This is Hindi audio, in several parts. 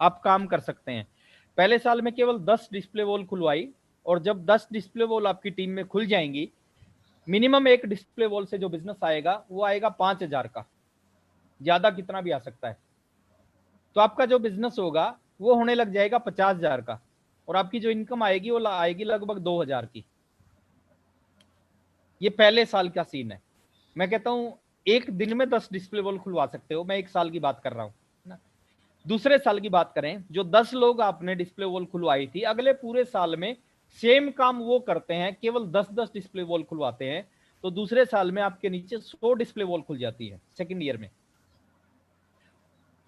आप काम कर सकते हैं। पहले साल में केवल 10 डिस्प्ले वॉल खुलवाई, और जब 10 डिस्प्ले वॉल आपकी टीम में खुल जाएंगी, मिनिमम एक डिस्प्ले वॉल से जो बिजनेस आएगा वो आएगा 5,000 का, ज्यादा कितना भी आ सकता है। तो आपका जो बिजनेस होगा वो होने लग जाएगा 50,000 का, और आपकी जो इनकम आएगी वो आएगी लगभग 2,000 की। ये पहले साल का सीन है। मैं कहता हूं एक दिन में 10 डिस्प्ले वॉल खुलवा सकते हो, मैं एक साल की बात कर रहा हूं ना। दूसरे साल की बात करें, जो 10 लोग आपने डिस्प्ले वॉल खुलवाई थी, अगले पूरे साल में सेम काम वो करते हैं, केवल 10-10 डिस्प्ले वॉल खुलवाते हैं, तो दूसरे साल में आपके नीचे 100 डिस्प्ले वॉल खुल जाती है सेकेंड ईयर में,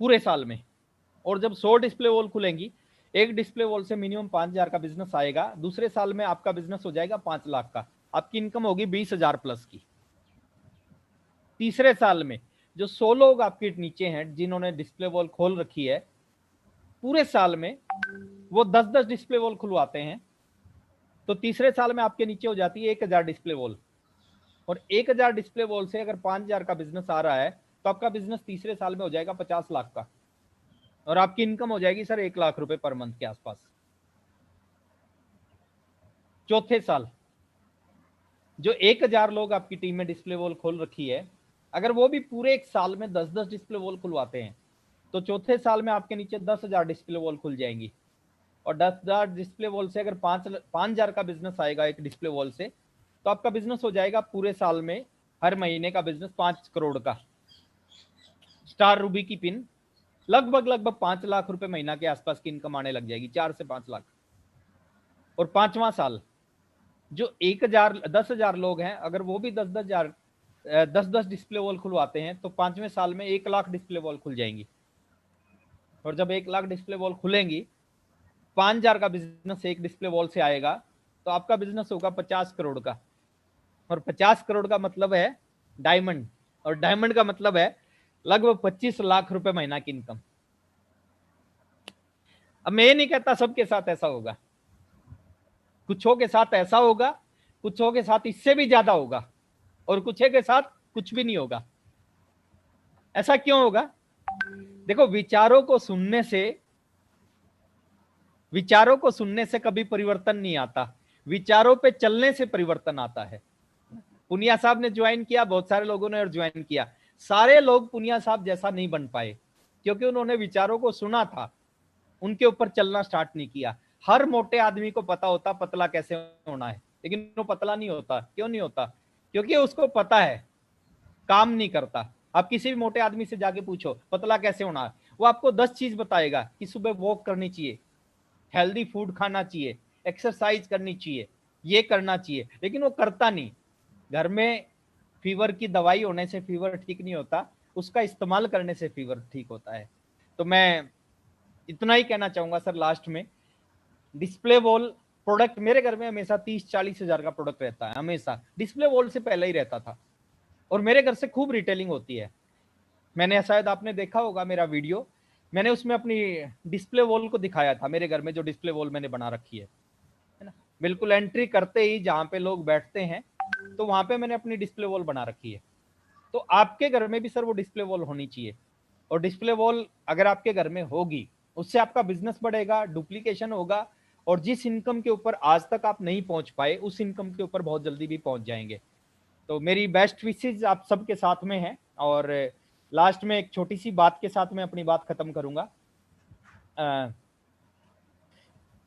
पूरे साल में। और जब 100 डिस्प्ले वॉल खुलेंगी, एक डिस्प्ले वॉल से मिनिमम 5,000 का बिजनेस आएगा, दूसरे साल में आपका बिजनेस हो जाएगा 5 लाख का, आपकी इनकम होगी 20,000 प्लस की। तीसरे साल में जो 100 लोग आपके नीचे हैं जिन्होंने डिस्प्ले वॉल खोल रखी है, पूरे साल में वो 10-10 डिस्प्ले वॉल खुलवाते हैं, तो तीसरे साल में आपके नीचे हो जाती है 1,000 डिस्प्ले वॉल। और 1,000 डिस्प्ले वॉल से अगर 5,000 का बिजनेस आ रहा है, तो आपका बिजनेस तीसरे साल में हो जाएगा 50 लाख का, और आपकी इनकम हो जाएगी सर 1 लाख रुपए पर मंथ के आसपास। चौथे साल जो 1,000 लोग आपकी टीम में डिस्प्ले वॉल खोल रखी है, अगर वो भी पूरे एक साल में 10-10 डिस्प्ले वॉल खुलवाते हैं, तो चौथे साल में आपके नीचे 10,000 डिस्प्ले वॉल खुल जाएंगी। और 10,000 डिस्प्ले वॉल से अगर 5,000 का बिजनेस आएगा एक डिस्प्ले वॉल से, तो आपका बिजनेस हो जाएगा पूरे साल में हर महीने का बिजनेस 5 करोड़ का। स्टार रूबी की पिन लगभग 5 लाख रुपए महीना के आसपास की इनकम आने लग जाएगी, 4 से 5 लाख। और पांचवा साल जो 10,000 लोग हैं, अगर वो भी 10-10 डिस्प्ले वॉल खुलवाते हैं, तो पांचवें साल में 1 लाख डिस्प्ले वॉल खुल जाएंगी। और जब 1 लाख डिस्प्ले वॉल खुलेंगी, 5,000 का बिजनेस एक डिस्प्ले वॉल से आएगा, तो आपका बिजनेस होगा 50 करोड़ का। और 50 करोड़ का मतलब है डायमंड, और डायमंड का मतलब है लगभग 25 लाख रुपए महीना की इनकम। अब मैं ये नहीं कहता सबके साथ ऐसा होगा, कुछों के साथ ऐसा होगा, कुछों के साथ इससे भी ज्यादा होगा, और कुछ के साथ कुछ भी नहीं होगा। ऐसा क्यों होगा? देखो, विचारों को सुनने से कभी परिवर्तन नहीं आता, विचारों पे चलने से परिवर्तन आता है। पुनिया साहब ने ज्वाइन किया, बहुत सारे लोगों ने और ज्वाइन किया, सारे लोग पुनिया साहब जैसा नहीं बन पाए, क्योंकि उन्होंने विचारों को सुना था, उनके ऊपर चलना स्टार्ट नहीं किया। हर मोटे आदमी को पता होता पतला कैसे होना है, लेकिन वो पतला नहीं होता। क्यों नहीं होता? क्योंकि उसको पता है, काम नहीं करता। आप किसी भी मोटे आदमी से जाके पूछो पतला कैसे होना है, वो आपको 10 चीज बताएगा कि सुबह वॉक करनी चाहिए, हेल्दी फूड खाना चाहिए, एक्सरसाइज करनी चाहिए, ये करना चाहिए, लेकिन वो करता नहीं। घर में फीवर की दवाई होने से फीवर ठीक नहीं होता, उसका इस्तेमाल करने से फीवर ठीक होता है। तो मैं इतना ही कहना चाहूंगा सर लास्ट में, डिस्प्ले वॉल प्रोडक्ट मेरे घर में हमेशा 30-40 हजार का प्रोडक्ट रहता है, हमेशा डिस्प्ले वॉल से पहले ही रहता था, और मेरे घर से खूब रिटेलिंग होती है। मैंने शायद आपने देखा होगा मेरा वीडियो, मैंने उसमें अपनी डिस्प्ले वॉल को दिखाया था, मेरे घर में जो डिस्प्ले वॉल मैंने बना रखी है ना। बिल्कुल एंट्री करते ही जहां पे लोग बैठते हैं, तो वहां पे मैंने अपनी डिस्प्ले वॉल बना रखी है। तो आपके घर में भी सर वो डिस्प्ले वॉल होनी चाहिए, और डिस्प्ले वॉल अगर आपके घर में होगी, उससे आपका बिजनेस बढ़ेगा, डुप्लीकेशन होगा, और जिस इनकम के ऊपर आज तक आप नहीं पहुंच पाए, उस इनकम के ऊपर बहुत जल्दी भी पहुंच जाएंगे। तो मेरी बेस्ट विशेज आप सबके साथ में है। और लास्ट में एक छोटी सी बात के साथ मैं अपनी बात खत्म करूंगा।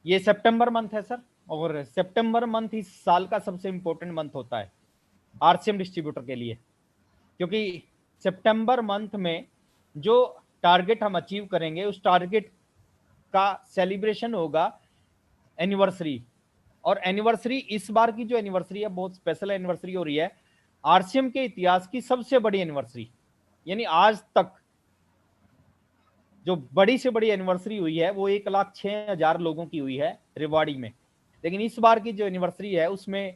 ये सितंबर मंथ है सर, और सितंबर मंथ इस साल का सबसे इंपॉर्टेंट मंथ होता है आरसीएम डिस्ट्रीब्यूटर के लिए, क्योंकि सितंबर मंथ में जो टारगेट हम अचीव करेंगे, उस टारगेट का सेलिब्रेशन होगा एनिवर्सरी। और एनिवर्सरी, इस बार की जो एनिवर्सरी है बहुत स्पेशल एनिवर्सरी हो रही है, आरसीएम के इतिहास की सबसे बड़ी एनिवर्सरी। यानी आज तक जो बड़ी से बड़ी एनिवर्सरी हुई है वो 1,06,000 लोगों की हुई है रेवाड़ी में, लेकिन इस बार की जो एनिवर्सरी है उसमें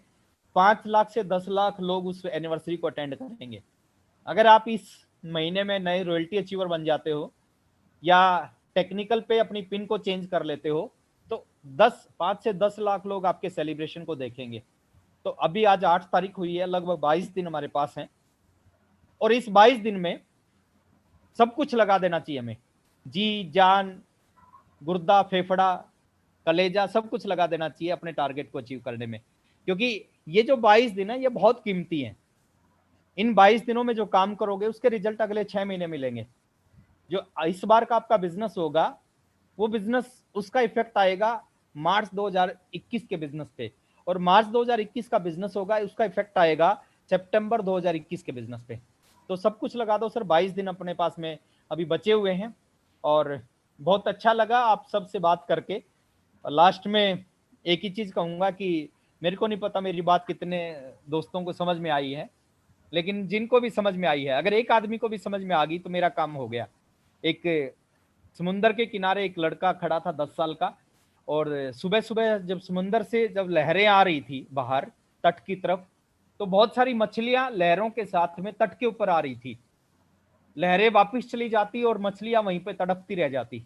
5 लाख से 10 लाख लोग उस एनिवर्सरी को अटेंड करेंगे। अगर आप इस महीने में नए रॉयल्टी अचीवर बन जाते हो, या टेक्निकल पे अपनी पिन को चेंज कर लेते हो, तो 5 से 10 लाख लोग आपके सेलिब्रेशन को देखेंगे। तो अभी आज 8 तारीख हुई है, लगभग 22 दिन हमारे पास हैं, और इस 22 दिन में सब कुछ लगा देना चाहिए हमें, जी जान, गुर्दा, फेफड़ा, कलेजा सब कुछ लगा देना चाहिए अपने टारगेट को अचीव करने में, क्योंकि ये जो 22 दिन है ये बहुत कीमती है। इन 22 दिनों में जो काम करोगे उसके रिजल्ट अगले 6 महीने मिलेंगे। जो इस बार का आपका बिजनेस होगा वो बिजनेस, उसका इफेक्ट आएगा मार्च 2021 के बिजनेस पे, और मार्च 2021 का बिजनेस होगा उसका इफेक्ट आएगा सितंबर 2021 के बिजनेस पे। तो सब कुछ लगा दो सर, 22 दिन अपने पास में अभी बचे हुए हैं। और बहुत अच्छा लगा आप सबसे बात करके। लास्ट में एक ही चीज कहूंगा कि मेरे को नहीं पता मेरी बात कितने दोस्तों को समझ में आई है, लेकिन जिनको भी समझ में आई है, अगर एक आदमी को भी समझ में आ गई तो मेरा काम हो गया। एक समुंदर के किनारे एक लड़का खड़ा था 10 साल का, और सुबह सुबह जब समुंदर से जब लहरें आ रही थी बाहर तट की तरफ, तो बहुत सारी मछलियां लहरों के साथ में तट के ऊपर आ रही थी। लहरें वापस चली जाती और मछलियां वहीं पे तड़पती रह जाती।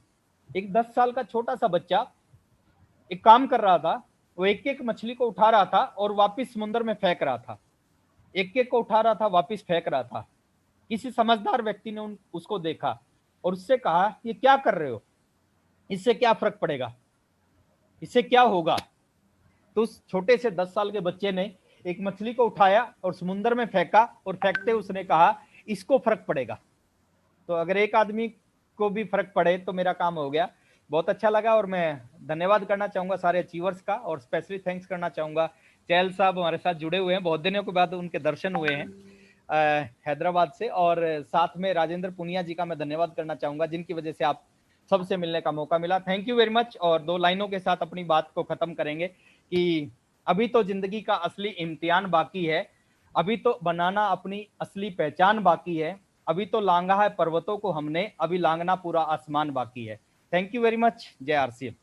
एक 10 साल का छोटा सा बच्चा एक काम कर रहा था, वो एक एक मछली को उठा रहा था और वापस समुद्र में फेंक रहा था, एक एक को उठा रहा था वापस फेंक रहा था। किसी समझदार व्यक्ति ने उसको देखा और उससे कहा ये क्या कर रहे हो, इससे क्या फर्क पड़ेगा, इससे क्या होगा। तो उस छोटे से 10 साल के बच्चे ने एक मछली को उठाया और समुद्र में फेंका, और फेंकते उसने कहा इसको फर्क पड़ेगा। तो अगर एक आदमी को भी फर्क पड़े तो मेरा काम हो गया। बहुत अच्छा लगा, और मैं धन्यवाद करना चाहूंगा सारे अचीवर्स का, और स्पेशली थैंक्स करना चाहूंगा चैल साहब हमारे साथ जुड़े हुए हैं, बहुत दिनों के बाद उनके दर्शन हुए हैं हैदराबाद से। और साथ में राजेंद्र पुनिया जी का मैं धन्यवाद करना चाहूंगा, जिनकी वजह से आप सबसे मिलने का मौका मिला। Thank you very much. और 2 लाइनों के साथ अपनी बात को खत्म करेंगे कि अभी तो जिंदगी का असली इम्तिहान बाकी है, अभी तो बनाना अपनी असली पहचान बाकी है, अभी तो लांगा है पर्वतों को हमने, अभी लांगना पूरा आसमान बाकी है। Thank you very much. जय आरसीएम।